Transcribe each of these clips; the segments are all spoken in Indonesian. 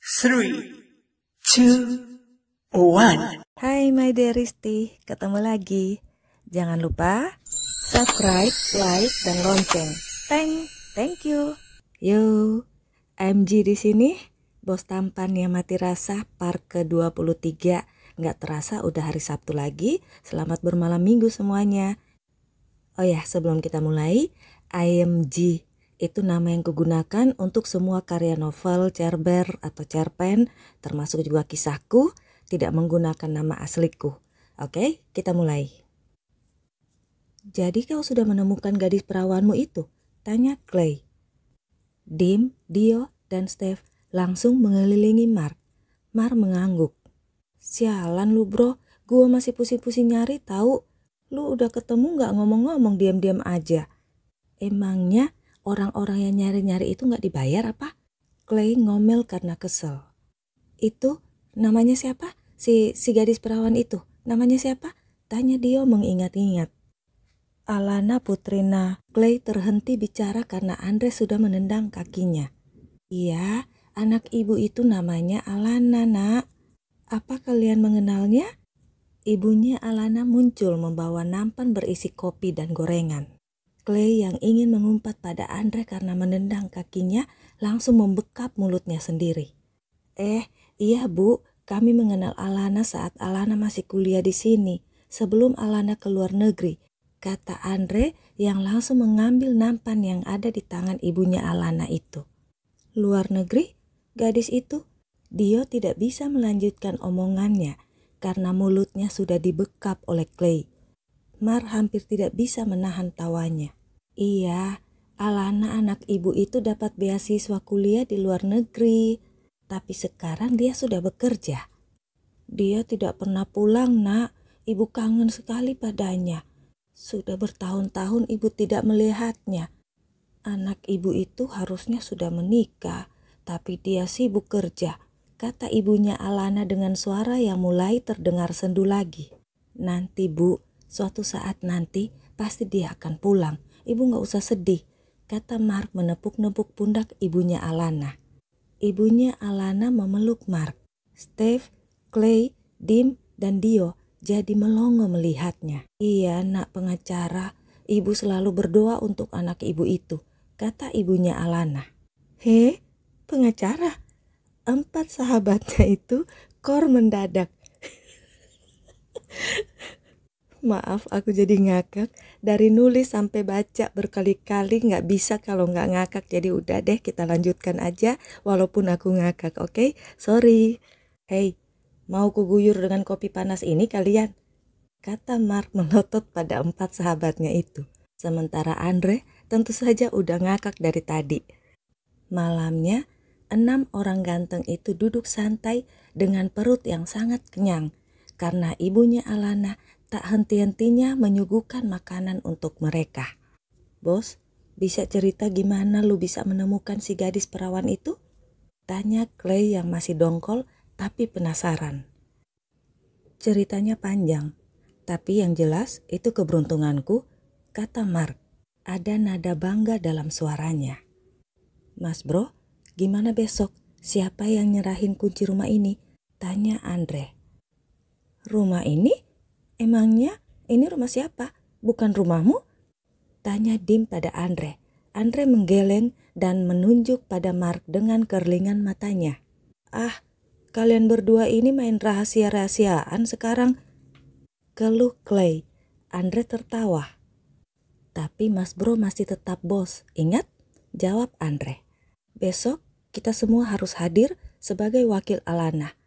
3, 2, 1. Hai my dearisti, ketemu lagi. Jangan lupa subscribe, like, dan lonceng. Thank you. Yo, MG di sini, bos tampan yang mati rasa part ke-23. Nggak terasa udah hari Sabtu lagi. Selamat bermalam minggu semuanya. Oh ya, sebelum kita mulai, IMG itu nama yang kugunakan untuk semua karya novel, cerber, atau cerpen, termasuk juga kisahku, tidak menggunakan nama asliku. Oke, kita mulai. Jadi kau sudah menemukan gadis perawanmu itu? Tanya Clay. Dim, Dio, dan Steve langsung mengelilingi Mark. Mark mengangguk. Sialan lu bro, gua masih pusing-pusing nyari tahu. Lu udah ketemu gak ngomong-ngomong diam-diam aja? Emangnya orang-orang yang nyari-nyari itu gak dibayar apa? Clay ngomel karena kesel. Itu namanya siapa? Si gadis perawan itu, namanya siapa? Tanya Dio mengingat-ingat. Alana Putrina. Clay terhenti bicara karena Andre sudah menendang kakinya. Iya, anak ibu itu namanya Alana, nak. Apa kalian mengenalnya? Ibunya Alana muncul membawa nampan berisi kopi dan gorengan. Clay yang ingin mengumpat pada Andre karena menendang kakinya langsung membekap mulutnya sendiri. Iya bu, kami mengenal Alana saat Alana masih kuliah di sini, sebelum Alana ke luar negeri, kata Andre yang langsung mengambil nampan yang ada di tangan ibunya Alana itu. Luar negeri? Gadis itu? Dio tidak bisa melanjutkan omongannya karena mulutnya sudah dibekap oleh Clay. Mar hampir tidak bisa menahan tawanya. Iya, Alana anak ibu itu dapat beasiswa kuliah di luar negeri, tapi sekarang dia sudah bekerja. Dia tidak pernah pulang, nak. Ibu kangen sekali padanya. Sudah bertahun-tahun ibu tidak melihatnya. Anak ibu itu harusnya sudah menikah, tapi dia sibuk kerja, kata ibunya Alana dengan suara yang mulai terdengar sendu lagi. Nanti bu, suatu saat nanti pasti dia akan pulang. Ibu gak usah sedih, kata Mark menepuk-nepuk pundak ibunya Alana. Ibunya Alana memeluk Mark. Steve, Clay, Dim, dan Dio jadi melongo melihatnya. Iya nak pengacara, ibu selalu berdoa untuk anak ibu itu, kata ibunya Alana. Pengacara? 4 sahabatnya itu kor mendadak. Maaf, aku jadi ngakak. Dari nulis sampai baca berkali-kali gak bisa kalau gak ngakak. Jadi udah deh, kita lanjutkan aja walaupun aku ngakak, oke? Sorry. Hey, mau kuguyur dengan kopi panas ini kalian? Kata Mark melotot pada 4 sahabatnya itu. Sementara Andre tentu saja udah ngakak dari tadi. Malamnya, 6 orang ganteng itu duduk santai dengan perut yang sangat kenyang. Karena ibunya Alana tak henti-hentinya menyuguhkan makanan untuk mereka. Bos, bisa cerita gimana lu bisa menemukan si gadis perawan itu? Tanya Clay yang masih dongkol tapi penasaran. Ceritanya panjang, tapi yang jelas itu keberuntunganku, kata Mark. Ada nada bangga dalam suaranya. Mas bro, gimana besok? Siapa yang nyerahin kunci rumah ini? Tanya Andre. Rumah ini? Emangnya ini rumah siapa? Bukan rumahmu? Tanya Dim pada Andre. Andre menggeleng dan menunjuk pada Mark dengan kerlingan matanya. Kalian berdua ini main rahasia-rahasiaan sekarang? Keluh Clay. Andre tertawa. Tapi Mas Bro masih tetap bos, ingat? Jawab Andre. Besok kita semua harus hadir sebagai wakil Alana.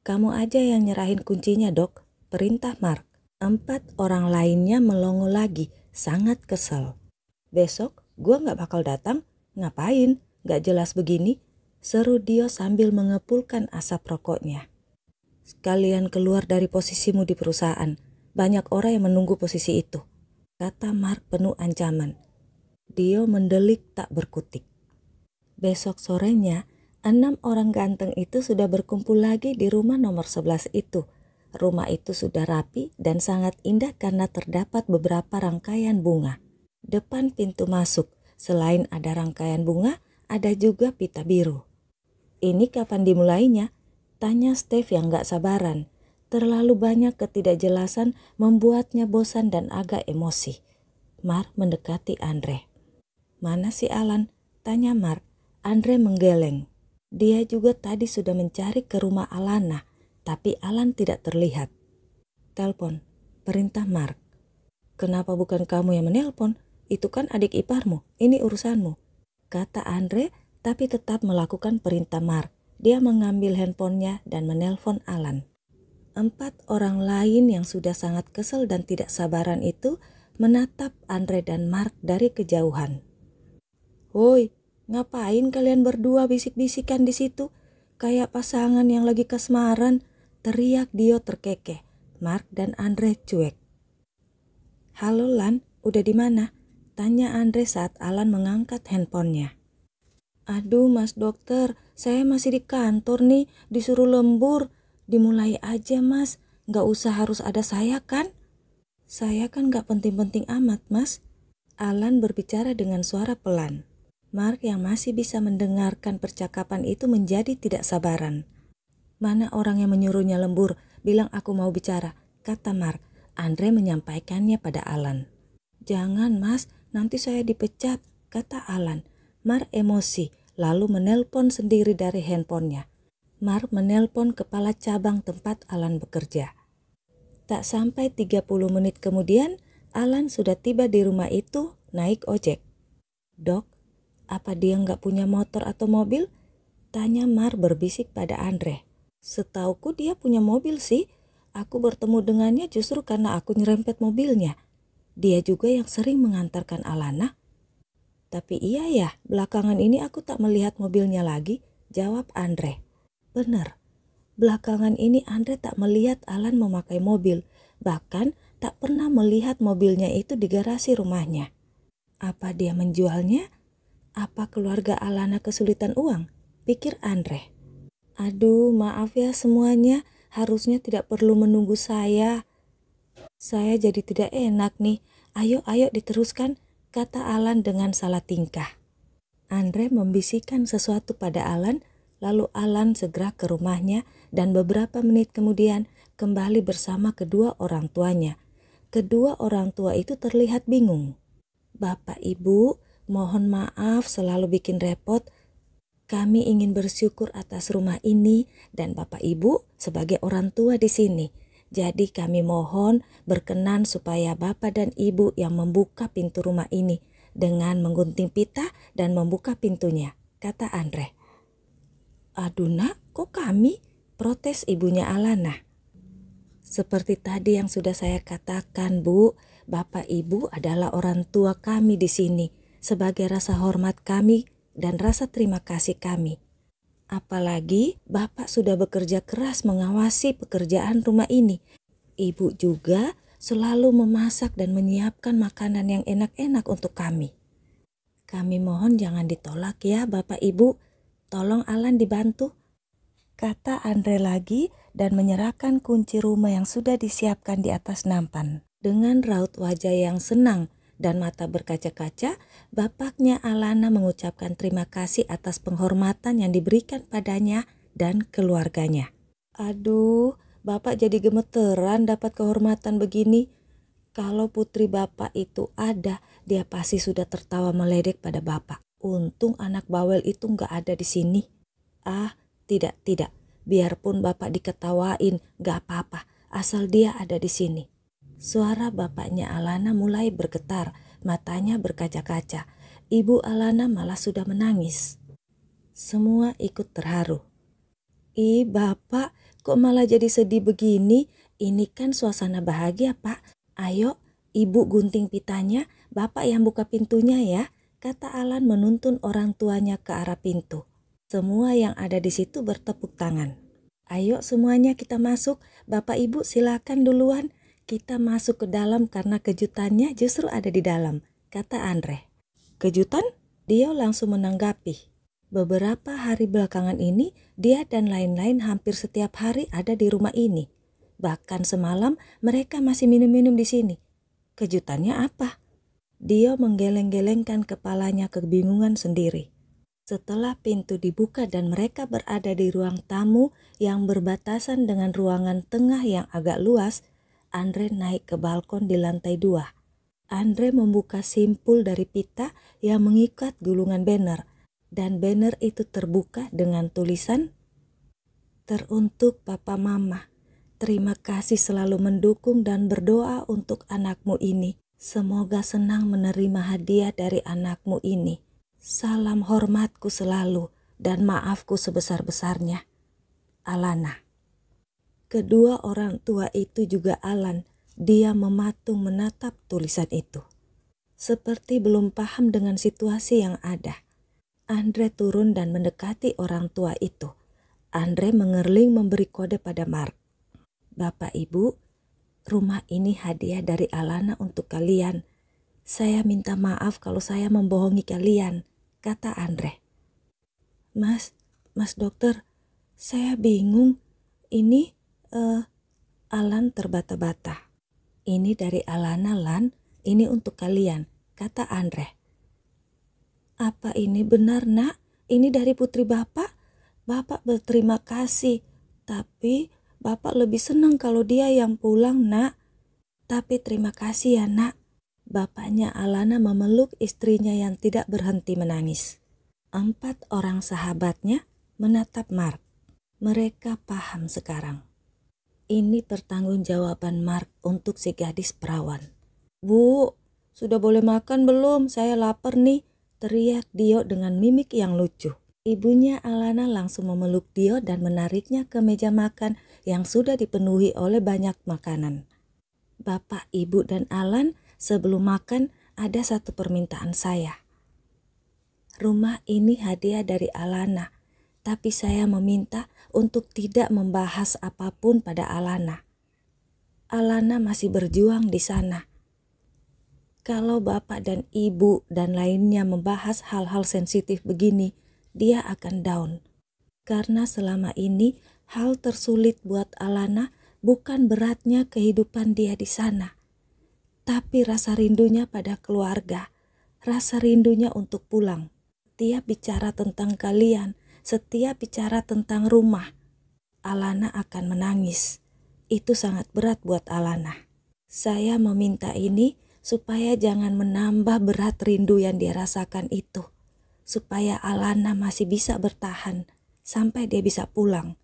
Kamu aja yang nyerahin kuncinya dok, perintah Mark. 4 orang lainnya melongo lagi, sangat kesel. Besok gua gak bakal datang, ngapain? Gak jelas begini, seru Dio sambil mengepulkan asap rokoknya. Sekalian keluar dari posisimu di perusahaan, banyak orang yang menunggu posisi itu, kata Mark penuh ancaman. Dio mendelik tak berkutik. Besok sorenya, 6 orang ganteng itu sudah berkumpul lagi di rumah nomor 11 itu. Rumah itu sudah rapi dan sangat indah karena terdapat beberapa rangkaian bunga. Depan pintu masuk, selain ada rangkaian bunga, ada juga pita biru. Ini kapan dimulainya? Tanya Steve yang gak sabaran. Terlalu banyak ketidakjelasan membuatnya bosan dan agak emosi. Mark mendekati Andre. Mana si Alan? Tanya Mark. Andre menggeleng. Dia juga tadi sudah mencari ke rumah Alana, tapi Alan tidak terlihat. Telepon, perintah Mark. Kenapa bukan kamu yang menelpon? Itu kan adik iparmu, ini urusanmu. Kata Andre, tapi tetap melakukan perintah Mark. Dia mengambil handphonenya dan menelpon Alan. 4 orang lain yang sudah sangat kesal dan tidak sabaran itu menatap Andre dan Mark dari kejauhan. Woi, ngapain kalian berdua bisik-bisikan di situ? Kayak pasangan yang lagi kasmaran, teriak Dio terkekeh. Mark dan Andre cuek. Halo Lan, udah di mana? Tanya Andre saat Alan mengangkat handphonenya. Aduh mas dokter, saya masih di kantor nih, disuruh lembur. Dimulai aja mas, gak usah harus ada saya kan? Saya kan gak penting-penting amat mas. Alan berbicara dengan suara pelan. Mark yang masih bisa mendengarkan percakapan itu menjadi tidak sabaran. Mana orang yang menyuruhnya lembur, bilang aku mau bicara, kata Mark. Andre menyampaikannya pada Alan. Jangan mas, nanti saya dipecat, kata Alan. Mark emosi, lalu menelpon sendiri dari handphonenya. Mark menelpon kepala cabang tempat Alan bekerja. Tak sampai 30 menit kemudian, Alan sudah tiba di rumah itu naik ojek. Dok, apa dia nggak punya motor atau mobil? Tanya Mark berbisik pada Andre. Setauku dia punya mobil sih. Aku bertemu dengannya justru karena aku nyerempet mobilnya. Dia juga yang sering mengantarkan Alana. Tapi iya ya, belakangan ini aku tak melihat mobilnya lagi, jawab Andre. Benar, belakangan ini Andre tak melihat Alan memakai mobil, bahkan tak pernah melihat mobilnya itu di garasi rumahnya. Apa dia menjualnya? Apa keluarga Alana kesulitan uang? Pikir Andre. Aduh, maaf ya semuanya, harusnya tidak perlu menunggu saya. Saya jadi tidak enak nih, ayo diteruskan, kata Alan dengan salah tingkah. Andre membisikkan sesuatu pada Alan, lalu Alan segera ke rumahnya dan beberapa menit kemudian kembali bersama kedua orang tuanya. Kedua orang tua itu terlihat bingung. Bapak Ibu, mohon maaf selalu bikin repot. Kami ingin bersyukur atas rumah ini dan Bapak Ibu sebagai orang tua di sini. Jadi kami mohon berkenan supaya Bapak dan Ibu yang membuka pintu rumah ini dengan menggunting pita dan membuka pintunya, kata Andre. Aduh nak, kok kami? Protes ibunya Alana. Seperti tadi yang sudah saya katakan Bu, Bapak Ibu adalah orang tua kami di sini sebagai rasa hormat kami dan rasa terima kasih kami. Apalagi Bapak sudah bekerja keras mengawasi pekerjaan rumah ini. Ibu juga selalu memasak dan menyiapkan makanan yang enak-enak untuk kami. Kami mohon jangan ditolak ya Bapak Ibu. Tolong Alan dibantu, kata Andre lagi dan menyerahkan kunci rumah yang sudah disiapkan di atas nampan. Dengan raut wajah yang senang dan mata berkaca-kaca, bapaknya Alana mengucapkan terima kasih atas penghormatan yang diberikan padanya dan keluarganya. Aduh, Bapak jadi gemeteran dapat kehormatan begini. Kalau putri Bapak itu ada, dia pasti sudah tertawa meledek pada Bapak. Untung anak bawel itu gak ada di sini. Ah, tidak. Biarpun Bapak diketawain, gak apa-apa, asal dia ada di sini. Suara bapaknya Alana mulai bergetar, matanya berkaca-kaca. Ibu Alana malah sudah menangis. Semua ikut terharu. Ih, Bapak, kok malah jadi sedih begini? Ini kan suasana bahagia, Pak. Ayo, Ibu gunting pitanya, Bapak yang buka pintunya ya, kata Alan menuntun orang tuanya ke arah pintu. Semua yang ada di situ bertepuk tangan. Ayo semuanya kita masuk, Bapak Ibu silakan duluan. Kita masuk ke dalam karena kejutannya justru ada di dalam, kata Andre. Kejutan? Dia langsung menanggapi. Beberapa hari belakangan ini, dia dan lain-lain hampir setiap hari ada di rumah ini. Bahkan semalam mereka masih minum-minum di sini. Kejutannya apa? Dia menggeleng-gelengkan kepalanya kebingungan sendiri. Setelah pintu dibuka dan mereka berada di ruang tamu yang berbatasan dengan ruangan tengah yang agak luas, Andre naik ke balkon di lantai 2. Andre membuka simpul dari pita yang mengikat gulungan banner, dan banner itu terbuka dengan tulisan, "Teruntuk Papa Mama, terima kasih selalu mendukung dan berdoa untuk anakmu ini. Semoga senang menerima hadiah dari anakmu ini. Salam hormatku selalu dan maafku sebesar-besarnya, Alana." Kedua orang tua itu juga Alan. Dia mematung menatap tulisan itu, seperti belum paham dengan situasi yang ada. Andre turun dan mendekati orang tua itu. Andre mengerling memberi kode pada Mark. "Bapak Ibu, rumah ini hadiah dari Alana untuk kalian. Saya minta maaf kalau saya membohongi kalian," kata Andre. Mas dokter, saya bingung. Ini, Alan terbata-bata. "Ini dari Alana, Lan. Ini untuk kalian," kata Andre. "Apa ini benar, Nak? Ini dari putri Bapak? Bapak berterima kasih. Tapi Bapak lebih senang kalau dia yang pulang, Nak. Tapi terima kasih ya, Nak." Bapaknya Alana memeluk istrinya yang tidak berhenti menangis. 4 orang sahabatnya menatap Mark. Mereka paham sekarang. Ini pertanggungjawaban Mark untuk si gadis perawan. "Bu, sudah boleh makan belum? Saya lapar nih," teriak Dio dengan mimik yang lucu. Ibunya Alana langsung memeluk Dio dan menariknya ke meja makan yang sudah dipenuhi oleh banyak makanan. "Bapak, Ibu, dan Alan, sebelum makan ada satu permintaan saya. Rumah ini hadiah dari Alana, tapi saya meminta untuk tidak membahas apapun pada Alana. Alana masih berjuang di sana. Kalau Bapak dan Ibu dan lainnya membahas hal-hal sensitif begini, dia akan down. Karena selama ini hal tersulit buat Alana bukan beratnya kehidupan dia di sana, tapi rasa rindunya pada keluarga, rasa rindunya untuk pulang. Setiap bicara tentang kalian, setiap bicara tentang rumah, Alana akan menangis. Itu sangat berat buat Alana. Saya meminta ini supaya jangan menambah berat rindu yang dia rasakan itu, supaya Alana masih bisa bertahan sampai dia bisa pulang.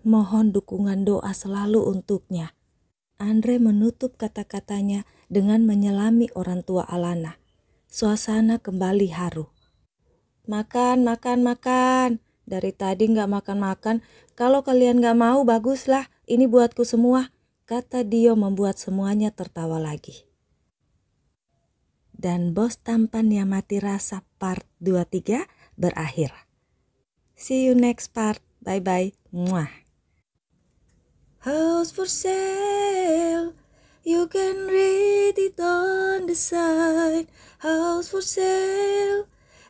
Mohon dukungan doa selalu untuknya." Andre menutup kata-katanya dengan menyelami orang tua Alana. Suasana kembali haru. Makan. Dari tadi nggak makan-makan. Kalau kalian nggak mau, baguslah. Ini buatku semua," kata Dio membuat semuanya tertawa lagi. Dan Bos Tampan yang Mati Rasa part 23 berakhir. See you next part. Bye-bye. Muah. House for sale. You can read it on the sign. House for sale.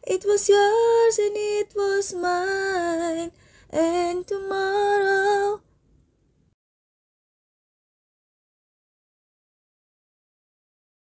It was yours and it was mine. And tomorrow